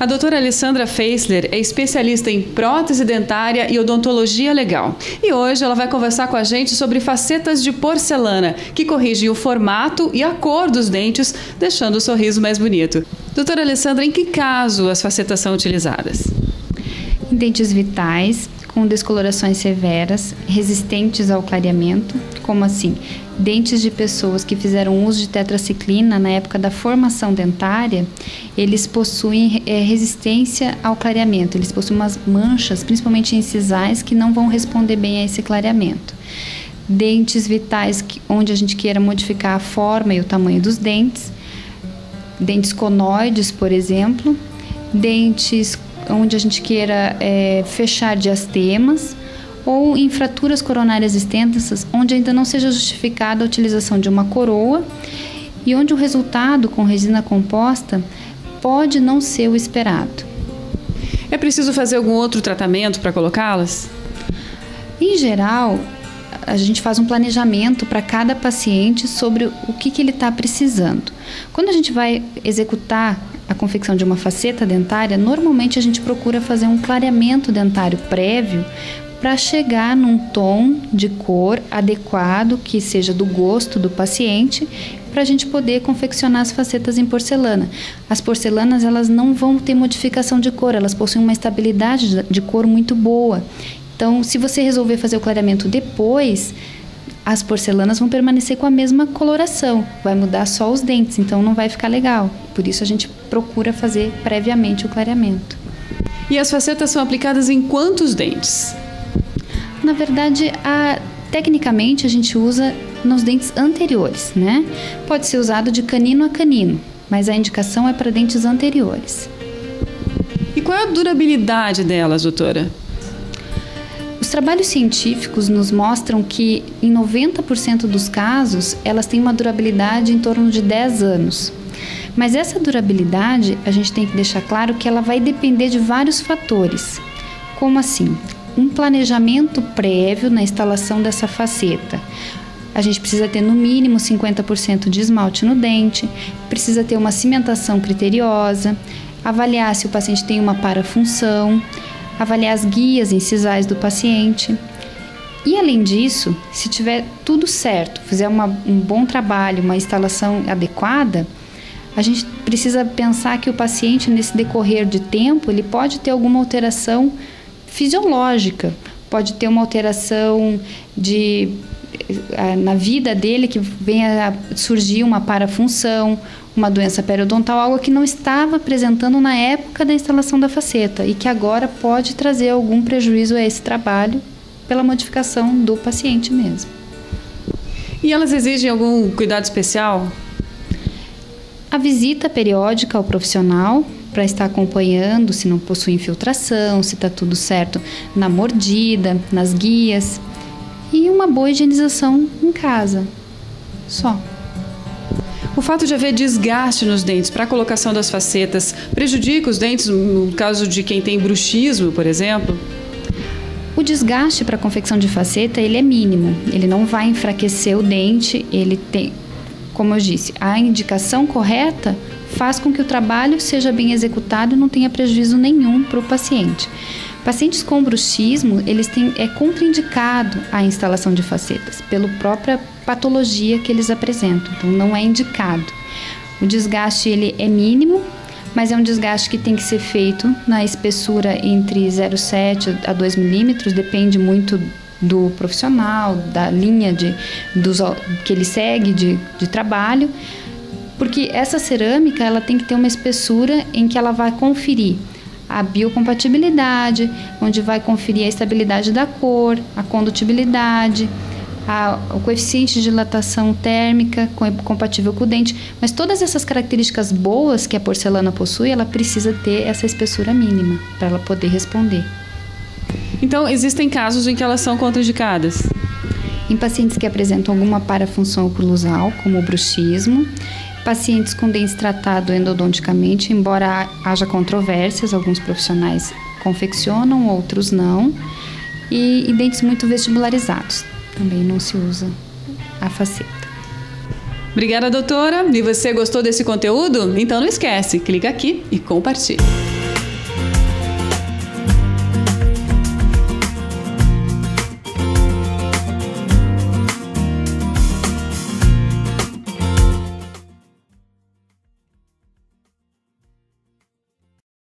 A doutora Alessandra Feisler é especialista em prótese dentária e odontologia legal. E hoje ela vai conversar com a gente sobre facetas de porcelana, que corrigem o formato e a cor dos dentes, deixando o sorriso mais bonito. Doutora Alessandra, em que caso as facetas são utilizadas? Em dentes vitais, com descolorações severas, resistentes ao clareamento, como assim? Dentes de pessoas que fizeram uso de tetraciclina na época da formação dentária, eles possuem resistência ao clareamento, eles possuem umas manchas, principalmente incisais, que não vão responder bem a esse clareamento. Dentes vitais onde a gente queira modificar a forma e o tamanho dos dentes, dentes conoides, por exemplo, dentes onde a gente queira fechar diastemas, ou em fraturas coronárias extensas, onde ainda não seja justificada a utilização de uma coroa e onde o resultado com resina composta pode não ser o esperado. É preciso fazer algum outro tratamento para colocá-las? Em geral, a gente faz um planejamento para cada paciente sobre o que ele está precisando. Quando a gente vai executar a confecção de uma faceta dentária, normalmente a gente procura fazer um clareamento dentário prévio para chegar num tom de cor adequado, que seja do gosto do paciente, para a gente poder confeccionar as facetas em porcelana. As porcelanas, elas não vão ter modificação de cor, elas possuem uma estabilidade de cor muito boa. Então, se você resolver fazer o clareamento depois, as porcelanas vão permanecer com a mesma coloração, vai mudar só os dentes, então não vai ficar legal. Por isso a gente procura fazer previamente o clareamento. E as facetas são aplicadas em quantos dentes? Na verdade, tecnicamente a gente usa nos dentes anteriores, né? Pode ser usado de canino a canino, mas a indicação é para dentes anteriores. E qual é a durabilidade delas, doutora? Os trabalhos científicos nos mostram que, em 90% dos casos, elas têm uma durabilidade em torno de 10 anos. Mas essa durabilidade, a gente tem que deixar claro que ela vai depender de vários fatores. Como assim? Um planejamento prévio na instalação dessa faceta. A gente precisa ter no mínimo 50% de esmalte no dente, precisa ter uma cimentação criteriosa, avaliar se o paciente tem uma parafunção, avaliar as guias incisais do paciente. E além disso, se tiver tudo certo, fizer um bom trabalho, uma instalação adequada, a gente precisa pensar que o paciente, nesse decorrer de tempo, ele pode ter alguma alteração fisiológica, pode ter uma alteração na vida dele, que venha a surgir uma parafunção, uma doença periodontal, algo que não estava apresentando na época da instalação da faceta e que agora pode trazer algum prejuízo a esse trabalho pela modificação do paciente mesmo. E elas exigem algum cuidado especial? A visita periódica ao profissional para estar acompanhando se não possui infiltração, se está tudo certo na mordida, nas guias, e uma boa higienização em casa, só. O fato de haver desgaste nos dentes para a colocação das facetas prejudica os dentes no caso de quem tem bruxismo, por exemplo? O desgaste para a confecção de faceta, ele é mínimo, ele não vai enfraquecer o dente, ele tem, como eu disse, a indicação correta faz com que o trabalho seja bem executado e não tenha prejuízo nenhum para o paciente. Pacientes com bruxismo, é contraindicado a instalação de facetas, pela própria patologia que eles apresentam, então não é indicado. O desgaste ele é mínimo, mas é um desgaste que tem que ser feito na espessura entre 0,7 a 2 milímetros, depende muito do profissional, da linha que ele segue de trabalho, porque essa cerâmica ela tem que ter uma espessura em que ela vai conferir a biocompatibilidade, onde vai conferir a estabilidade da cor, a condutibilidade, o coeficiente de dilatação térmica compatível com o dente, mas todas essas características boas que a porcelana possui, ela precisa ter essa espessura mínima para ela poder responder. Então, existem casos em que elas são contraindicadas? Em pacientes que apresentam alguma parafunção oclusal, como o bruxismo, pacientes com dentes tratados endodonticamente, embora haja controvérsias, alguns profissionais confeccionam, outros não, e dentes muito vestibularizados, também não se usa a faceta. Obrigada, doutora. E você gostou desse conteúdo? Então não esquece, clica aqui e compartilhe.